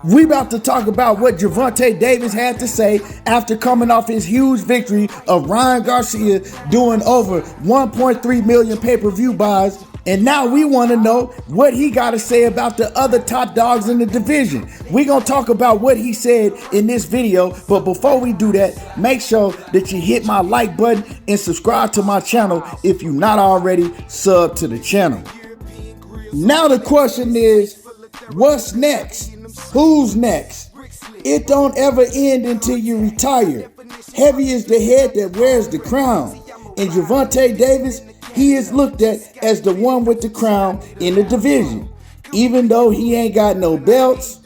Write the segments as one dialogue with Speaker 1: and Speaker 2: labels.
Speaker 1: We about to talk about what Gervonta Davis had to say after coming off his huge victory of Ryan Garcia doing over 1.3 million pay-per-view buys. And now we want to know what he got to say about the other top dogs in the division. We're going to talk about what he said in this video. But before we do that, make sure that you hit my like button and subscribe to my channel if you're not already sub to the channel. Now the question is, what's next? Who's next? It don't ever end until you retire. Heavy is the head that wears the crown. And Gervonta Davis, he is looked at as the one with the crown in the division. Even though he ain't got no belts,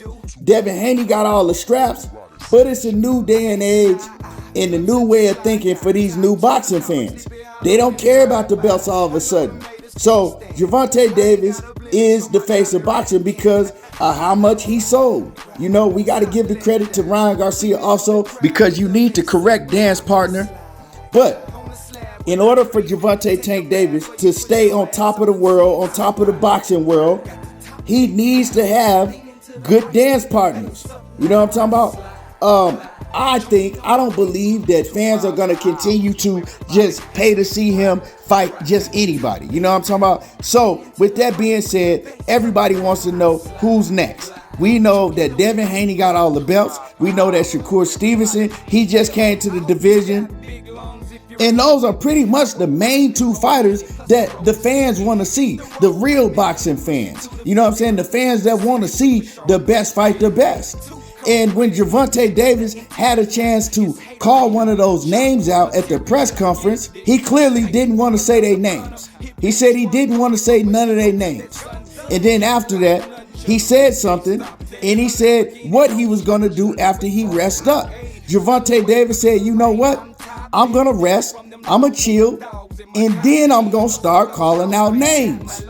Speaker 1: Devin Haney got all the straps, but it's a new day and age and a new way of thinking for these new boxing fans. They don't care about the belts all of a sudden. So Gervonta Davis is the face of boxing because of how much he sold. You know, we got to give the credit to Ryan Garcia also because you need to correct Dan's partner. But in order for Gervonta Tank Davis to stay on top of the world, on top of the boxing world, he needs to have good dance partners. You know what I'm talking about? I don't believe that fans are going to continue to just pay to see him fight just anybody. You know what I'm talking about? So with that being said, everybody wants to know who's next. We know that Devin Haney got all the belts. We know that Shakur Stevenson, he just came to the division. And those are pretty much the main two fighters that the fans want to see. The real boxing fans. You know what I'm saying? The fans that want to see the best fight the best. And when Gervonta Davis had a chance to call one of those names out at the press conference, he clearly didn't want to say their names. He said he didn't want to say none of their names. And then after that, he said something, and he said what he was going to do after he rests up. Gervonta Davis said, you know what? I'm going to rest, I'm going to chill, and then I'm going to start calling out names.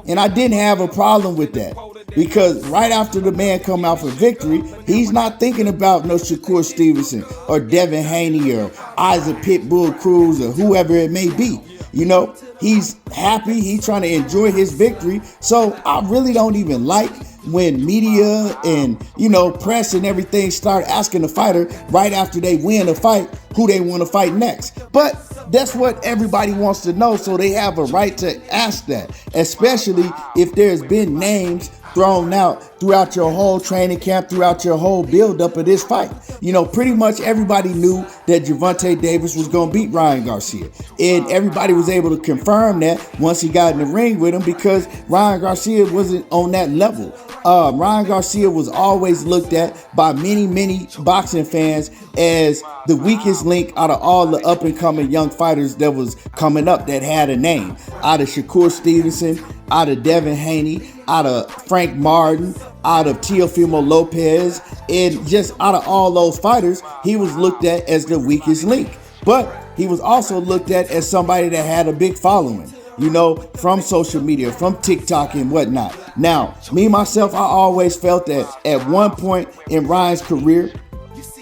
Speaker 1: And I didn't have a problem with that. Because right after the man come out for victory, he's not thinking about no Shakur Stevenson or Devin Haney or Isaac Pitbull Cruz or whoever it may be. You know, he's happy. He's trying to enjoy his victory. So I really don't even like when media and, you know, press and everything start asking the fighter right after they win a fight who they want to fight next. But that's what everybody wants to know. So they have a right to ask that, especially if there's been names thrown out throughout your whole training camp, throughout your whole build-up of this fight. You know, pretty much everybody knew that Gervonta Davis was going to beat Ryan Garcia. And everybody was able to confirm that once he got in the ring with him because Ryan Garcia wasn't on that level. Ryan Garcia was always looked at by many boxing fans as the weakest link out of all the up-and-coming young fighters that was coming up that had a name. Out of Shakur Stevenson, out of Devin Haney, out of Frank Martin, out of Teofimo Lopez, and just out of all those fighters, he was looked at as the weakest link. But he was also looked at as somebody that had a big following, you know, from social media, from TikTok and whatnot. Now, me, myself, I always felt that at one point in Ryan's career,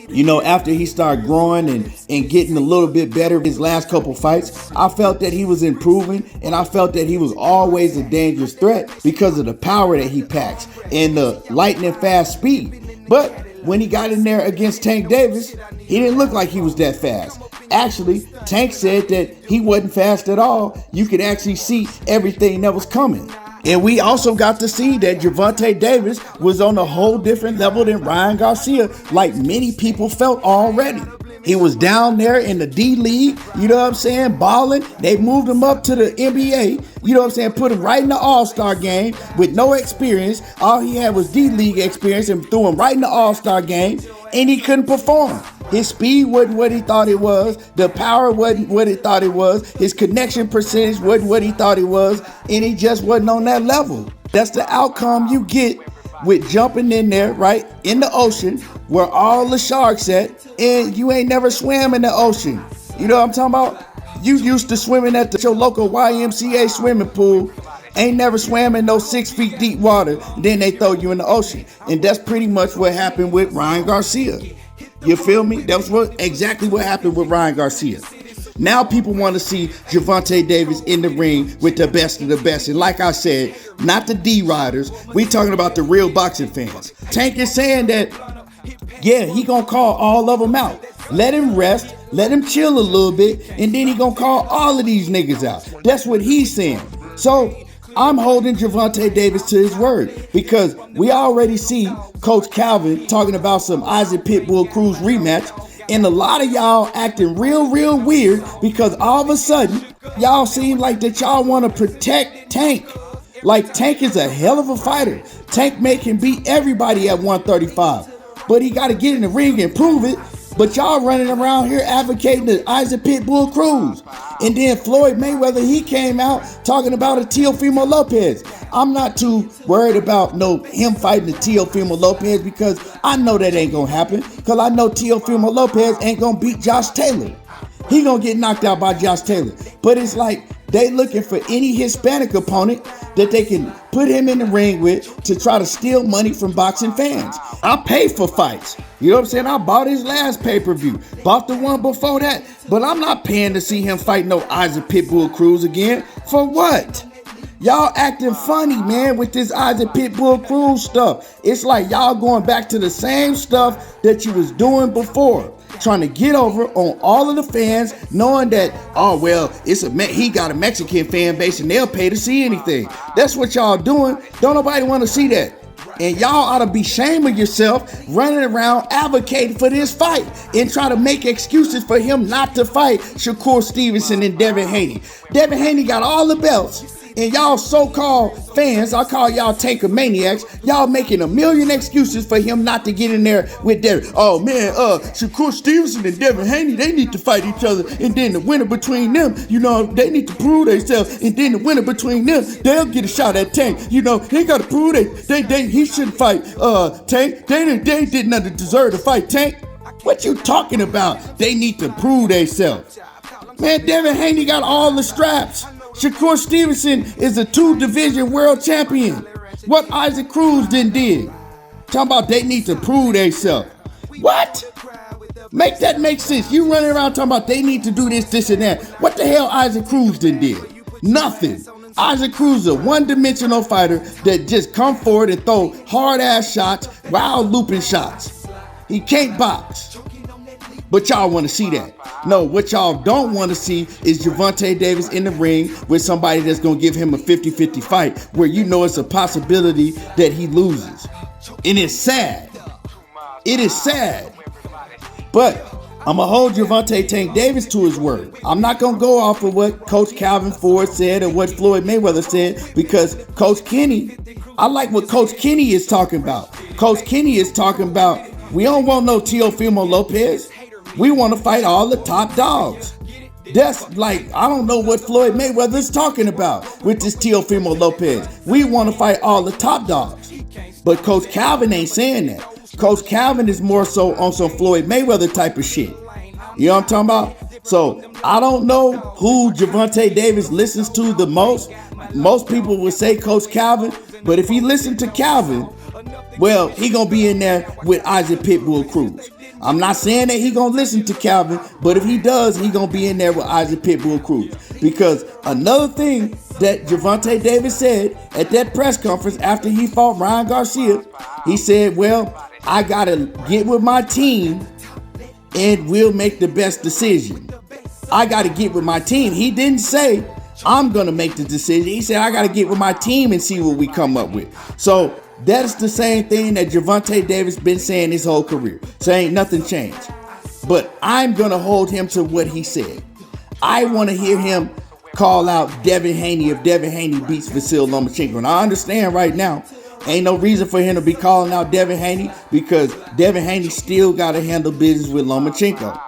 Speaker 1: you know, after he started growing and getting a little bit better his last couple fights, I felt that he was improving, and I felt that he was always a dangerous threat because of the power that he packs and the lightning fast speed. But when he got in there against Tank Davis, he didn't look like he was that fast. Actually, Tank said that he wasn't fast at all. You could actually see everything that was coming. And we also got to see that Gervonta Davis was on a whole different level than Ryan Garcia, like many people felt already. He was down there in the D League, you know what I'm saying, balling. They moved him up to the NBA, you know what I'm saying, put him right in the All-Star game with no experience. All he had was D League experience and threw him right in the All-Star game, and he couldn't perform. His speed wasn't what he thought it was. The power wasn't what he thought it was. His connection percentage wasn't what he thought it was. And he just wasn't on that level. That's the outcome you get with jumping in there, right, in the ocean where all the sharks at, and you ain't never swam in the ocean. You know what I'm talking about? You used to swimming at your local YMCA swimming pool. Ain't never swam in no 6 feet deep water. Then they throw you in the ocean. And that's pretty much what happened with Ryan Garcia. You feel me? That's exactly what happened with Ryan Garcia. Now people want to see Gervonta Davis in the ring with the best of the best. And like I said, not the D-Riders. We talking about the real boxing fans. Tank is saying that, yeah, he gonna call all of them out. Let him rest, let him chill a little bit, and then he gonna call all of these niggas out. That's what he's saying. So I'm holding Gervonta Davis to his word because we already see Coach Calvin talking about some Isaac Pitbull Cruz rematch. And a lot of y'all acting real weird because all of a sudden, y'all seem like that y'all want to protect Tank. Like Tank is a hell of a fighter. Tank can beat everybody at 135. But he got to get in the ring and prove it. But y'all running around here advocating the Isaac Pitbull Cruz. And then Floyd Mayweather, he came out talking about a Teofimo Lopez. I'm not too worried about him fighting the Teofimo Lopez because I know that ain't gonna happen. Because I know Teofimo Lopez ain't gonna beat Josh Taylor. He gonna get knocked out by Josh Taylor. But it's like they looking for any Hispanic opponent that they can put him in the ring with to try to steal money from boxing fans. I pay for fights. You know what I'm saying? I bought his last pay-per-view. Bought the one before that. But I'm not paying to see him fight no Isaac Pitbull Cruz again. For what? Y'all acting funny, man, with this Isaac Pitbull Cruz stuff. It's like y'all going back to the same stuff that you was doing before. Trying to get over on all of the fans, knowing that, oh, well, he got a Mexican fan base and they'll pay to see anything. That's what y'all doing. Don't nobody want to see that. And y'all ought to be ashamed of yourself running around advocating for this fight and try to make excuses for him not to fight Shakur Stevenson and Devin Haney. Devin Haney got all the belts. And y'all so-called fans, I call y'all tankomaniacs, y'all making a million excuses for him not to get in there with Devin. Oh man, Shakur Stevenson and Devin Haney, they need to fight each other, and then the winner between them, they need to prove themselves, and then the winner between them, they'll get a shot at Tank. They gotta prove he shouldn't fight Tank. They did nothing to deserve to fight Tank. What you talking about? They need to prove themselves. Man, Devin Haney got all the straps. Shakur Stevenson is a 2-division world champion. What Isaac Cruz did. Talking about they need to prove themselves. What? Make that make sense. You running around talking about they need to do this, and that. What the hell Isaac Cruz did? Nothing. Isaac Cruz is a one-dimensional fighter that just come forward and throw hard-ass shots, wild looping shots. He can't box. But y'all want to see that. No, what y'all don't want to see is Gervonta Davis in the ring with somebody that's going to give him a 50-50 fight where it's a possibility that he loses. And it's sad. It is sad. But I'm going to hold Gervonta Tank Davis to his word. I'm not going to go off of what Coach Calvin Ford said or what Floyd Mayweather said because Coach Kenny, I like what Coach Kenny is talking about. Coach Kenny is talking about, we don't want no Teofimo Lopez. We want to fight all the top dogs. That's like, I don't know what Floyd Mayweather is talking about with this Teofimo Lopez. We want to fight all the top dogs. But Coach Calvin ain't saying that. Coach Calvin is more so on some Floyd Mayweather type of shit. You know what I'm talking about? So I don't know who Gervonta Davis listens to the most. Most people would say Coach Calvin. But if he listened to Calvin, well, he gonna be in there with Isaac Pitbull Cruz. I'm not saying that he gonna listen to Calvin, but if he does, he gonna be in there with Isaac Pitbull Cruz. Because another thing that Gervonta Davis said at that press conference after he fought Ryan Garcia, he said, well, I gotta get with my team and we'll make the best decision. I gotta get with my team. He didn't say, I'm gonna make the decision. He said, I gotta get with my team and see what we come up with. So that's the same thing that Gervonta Davis been saying his whole career. So ain't nothing changed. But I'm going to hold him to what he said. I want to hear him call out Devin Haney if Devin Haney beats Vasyl Lomachenko. And I understand right now, ain't no reason for him to be calling out Devin Haney because Devin Haney still got to handle business with Lomachenko.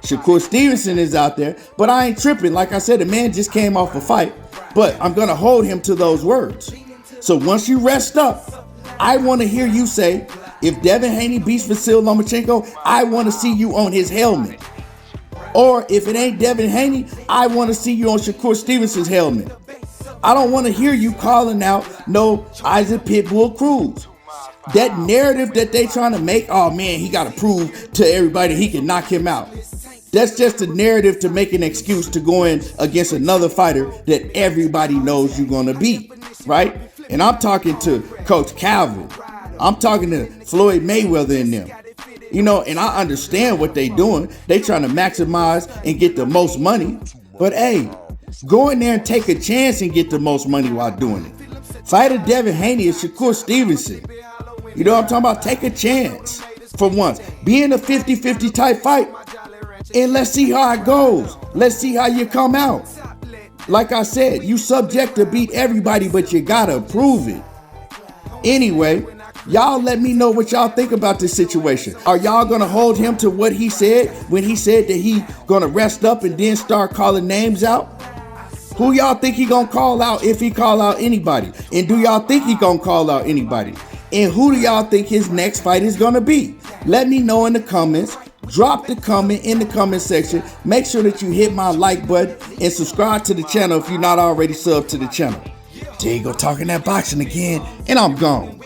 Speaker 1: Shakur Stevenson is out there, but I ain't tripping. Like I said, the man just came off a fight, but I'm going to hold him to those words. So once you rest up, I want to hear you say, if Devin Haney beats Vasyl Lomachenko, I want to see you on his helmet. Or if it ain't Devin Haney, I want to see you on Shakur Stevenson's helmet. I don't want to hear you calling out no Isaac Pitbull Cruz. That narrative that they trying to make, oh man, he got to prove to everybody he can knock him out. That's just a narrative to make an excuse to go in against another fighter that everybody knows you're going to beat, right? And I'm talking to Coach Calvin. I'm talking to Floyd Mayweather and them. You know, and I understand what they doing. They trying to maximize and get the most money. But hey, go in there and take a chance and get the most money while doing it. Fighter Devin Haney and Shakur Stevenson. You know what I'm talking about? Take a chance for once. Be in a 50-50 type fight. And let's see how it goes. Let's see how you come out. Like I said, you subject to beat everybody, but you gotta prove it. Anyway, y'all let me know what y'all think about this situation. Are y'all gonna hold him to what he said when he said that he gonna rest up and then start calling names out? Who y'all think he gonna call out if he call out anybody? And do y'all think he gonna call out anybody? And who do y'all think his next fight is gonna be? Let me know in the comments. Drop the comment in the comment section. Make sure that you hit my like button and subscribe to the channel if you're not already subbed to the channel. There you go, talking that boxing again, and I'm gone.